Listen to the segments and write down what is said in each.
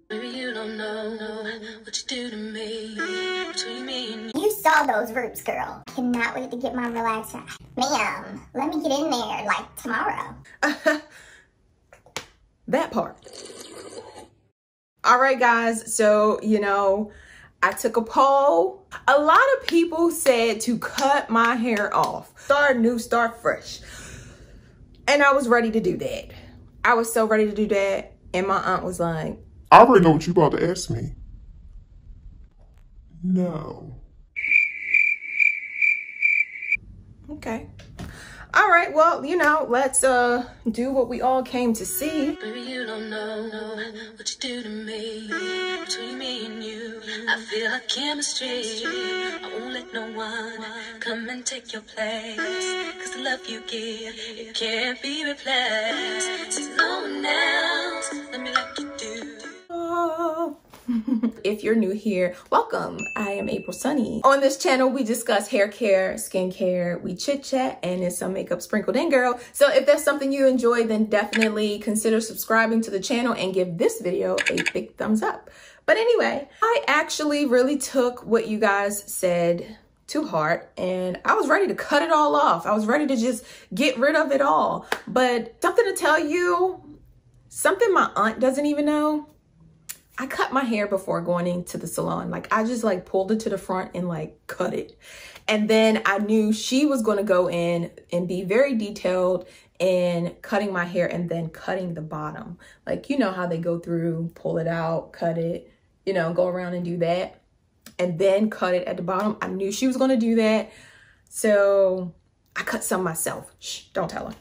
You don't know what you do to me, between me and you. You saw those roots, girl. Cannot wait to get my relaxer. Ma'am, let me get in there like tomorrow. That part. All right, guys. So, you know, I took a poll. A lot of people said to cut my hair off. Start new, start fresh. And I was ready to do that. I was so ready to do that. And my aunt was like, I already know what you about to ask me. No. okay. All right, well, you know, let's do what we all came to see. Baby, you don't know what you do to me, between me and you. I feel like chemistry. I won't let no one come and take your place, 'cause the love you give, it can't be replaced. There's no one else, let me like you do. Oh. If you're new here, welcome. I am April Sunny. On this channel, we discuss hair care, skincare, we chit chat, and there's some makeup sprinkled in, girl. So if that's something you enjoy, then definitely consider subscribing to the channel and give this video a big thumbs up. But anyway, I actually really took what you guys said to heart, and I was ready to cut it all off. I was ready to just get rid of it all. But something to tell you, something my aunt doesn't even know. I cut my hair before going into the salon. Like, I just like pulled it to the front and like cut it. And then I knew she was going to go in and be very detailed in cutting my hair and then cutting the bottom. Like, you know how they go through, pull it out, cut it, you know, go around and do that and then cut it at the bottom. I knew she was going to do that. So I cut some myself. Shh, don't tell her.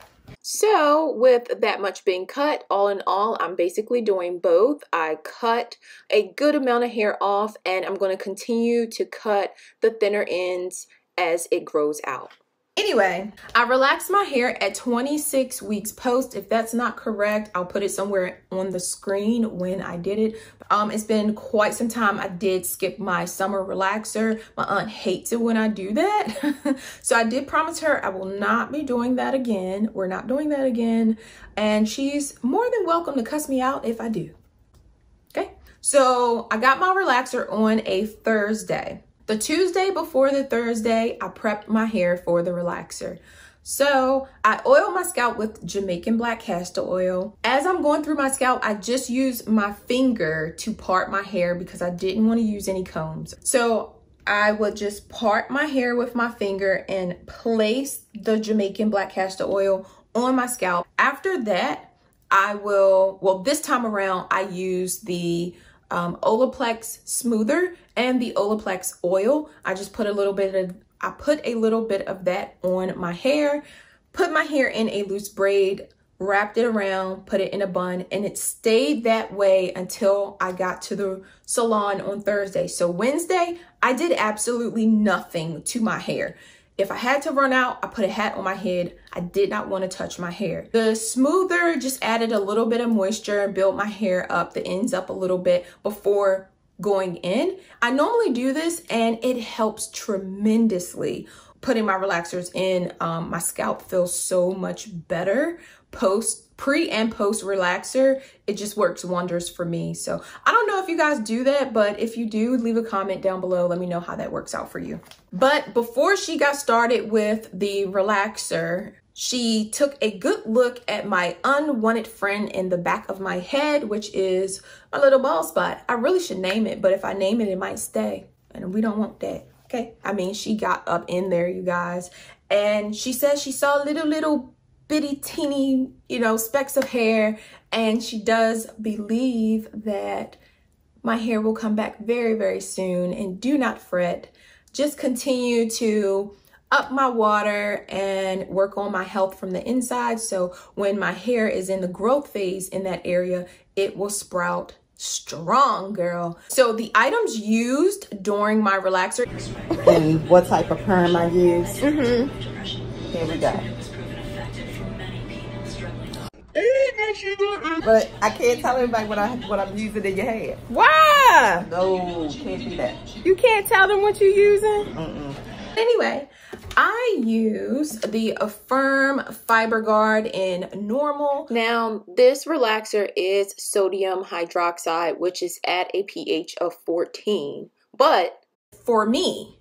So with that much being cut, all in all, I'm basically doing both. I cut a good amount of hair off, and I'm going to continue to cut the thinner ends as it grows out. Anyway, I relaxed my hair at 26 weeks post. If that's not correct, I'll put it somewhere on the screen when I did it. It's been quite some time. I did skip my summer relaxer. My aunt hates it when I do that. So I did promise her I will not be doing that again. We're not doing that again. And she's more than welcome to cuss me out if I do. Okay. So I got my relaxer on a Thursday. The Tuesday before the Thursday, I prepped my hair for the relaxer. So I oiled my scalp with Jamaican black castor oil. As I'm going through my scalp, I just used my finger to part my hair because I didn't want to use any combs. So I would just part my hair with my finger and place the Jamaican black castor oil on my scalp. After that, I will, well, this time around, I use the Olaplex smoother and the Olaplex oil. I just put a little bit of that on my hair, put my hair in a loose braid, wrapped it around, put it in a bun, and it stayed that way until I got to the salon on Thursday. So Wednesday, I did absolutely nothing to my hair. If I had to run out, I put a hat on my head. I did not want to touch my hair. The smoother just added a little bit of moisture and built my hair up, the ends up a little bit before going in. I normally do this and it helps tremendously. Putting my relaxers in, my scalp feels so much better. Pre and post relaxer, it just works wonders for me. So I don't know if you guys do that, but if you do, leave a comment down below. Let me know how that works out for you. But before she got started with the relaxer, she took a good look at my unwanted friend in the back of my head, which is a little bald spot. I really should name it, but if I name it, it might stay. And we don't want that, okay? I mean, she got up in there, you guys. And she said she saw little bitty teeny, you know, specks of hair, and she does believe that my hair will come back very, very soon. And do not fret, just continue to up my water and work on my health from the inside, so when my hair is in the growth phase in that area, it will sprout strong, girl. So the items used during my relaxer and what type of perm I use. Here we go. But I can't tell everybody what I'm using in your hair. Why? No, can't do that. You can't tell them what you're using? Anyway, I use the Affirm Fiber Guard in normal. Now, this relaxer is sodium hydroxide, which is at a pH of 14. But for me,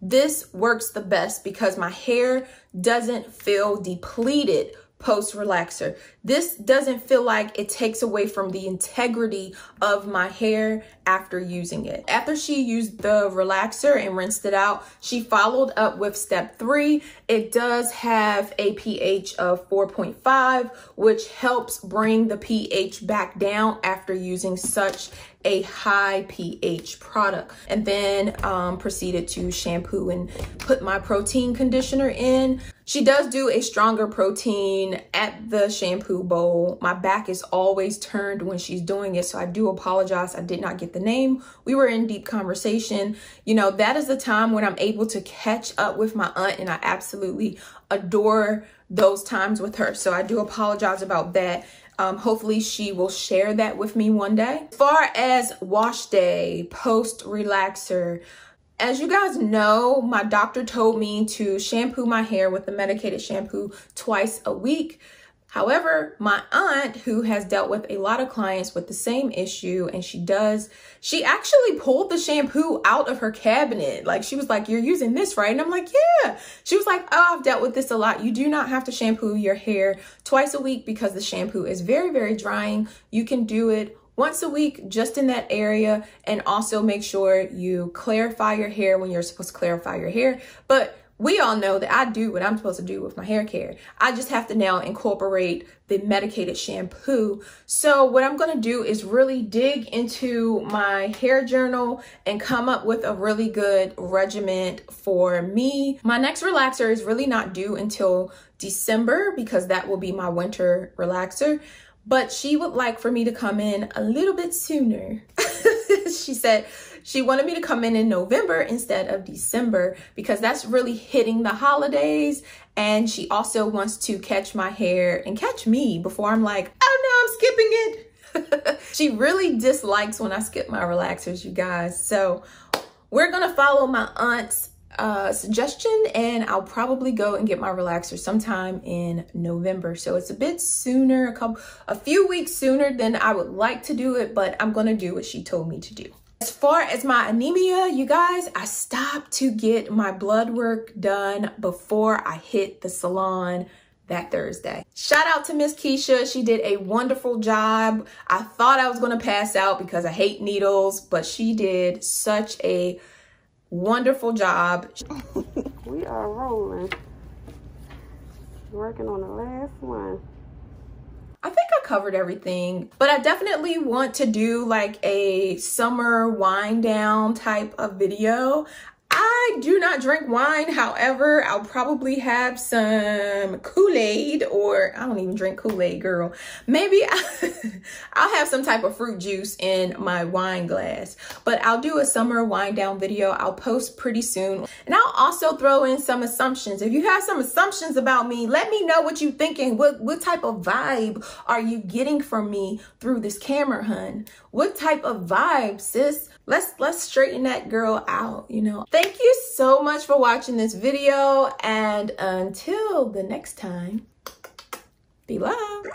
this works the best because my hair doesn't feel depleted post relaxer. This doesn't feel like it takes away from the integrity of my hair after using it. After she used the relaxer and rinsed it out, she followed up with step 3. It does have a pH of 4.5, which helps bring the pH back down after using such a high pH product. And then proceeded to shampoo and put my protein conditioner in. She does do a stronger protein at the shampoo bowl. My back is always turned when she's doing it, so I do apologize. I did not get the name. We were in deep conversation. You know, that is the time when I'm able to catch up with my aunt, and I absolutely adore those times with her. So I do apologize about that. Hopefully she will share that with me one day. As far as wash day, post relaxer, as you guys know, my doctor told me to shampoo my hair with the medicated shampoo twice a week. However, my aunt, who has dealt with a lot of clients with the same issue, and she actually pulled the shampoo out of her cabinet. Like, she was like, "You're using this, right?" And I'm like, "Yeah." She was like, "Oh, I've dealt with this a lot. You do not have to shampoo your hair twice a week because the shampoo is very, very drying. You can do it once a week just in that area, and also make sure you clarify your hair when you're supposed to clarify your hair." But we all know that I do what I'm supposed to do with my hair care. I just have to now incorporate the medicated shampoo. So what I'm going to do is really dig into my hair journal and come up with a really good regimen for me. My next relaxer is really not due until December because that will be my winter relaxer. But she would like for me to come in a little bit sooner. She said she wanted me to come in November instead of December because that's really hitting the holidays. And she also wants to catch my hair and catch me before I'm like, "Oh no, I'm skipping it." She really dislikes when I skip my relaxers, you guys. So we're gonna follow my aunt's suggestion, and I'll probably go and get my relaxer sometime in November. So it's a bit sooner, a few weeks sooner than I would like to do it, but I'm gonna do what she told me to do. As far as my anemia, you guys, I stopped to get my blood work done before I hit the salon that Thursday. Shout out to Miss Keisha. She did a wonderful job. I thought I was gonna pass out because I hate needles, but she did such a wonderful job. We are rolling. Working on the last one. I think I covered everything, but I definitely want to do like a summer wind down type of video. I do not drink wine. However, I'll probably have some Kool-Aid, or I don't even drink Kool-Aid, girl. Maybe I'll have some type of fruit juice in my wine glass, but I'll do a summer wind down video. I'll post pretty soon. And I'll also throw in some assumptions. If you have some assumptions about me, let me know what you're thinking. What type of vibe are you getting from me through this camera, hun? What type of vibe, sis? Let's straighten that girl out, you know. Thank you so much for watching this video, and until the next time, be loved.